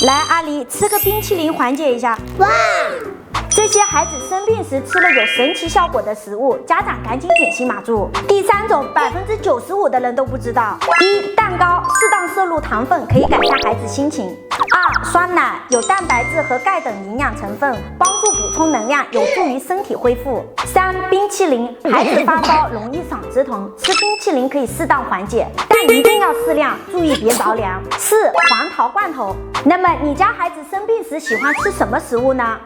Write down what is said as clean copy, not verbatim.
来，阿狸吃个冰淇淋缓解一下。哇！这些孩子生病时吃了有神奇效果的食物，家长赶紧点心码住。第三种，95%的人都不知道：一、蛋糕，适当摄入糖分可以改善孩子心情；二、酸奶，有蛋白质和钙等营养成分，帮助补充能量，有助于身体恢复；三、冰淇淋，孩子发烧容易嗓子疼，吃冰淇淋可以适当缓解，但一定要适量，注意别着凉；四、黄桃罐头。那么你家孩子生病时喜欢吃什么食物呢？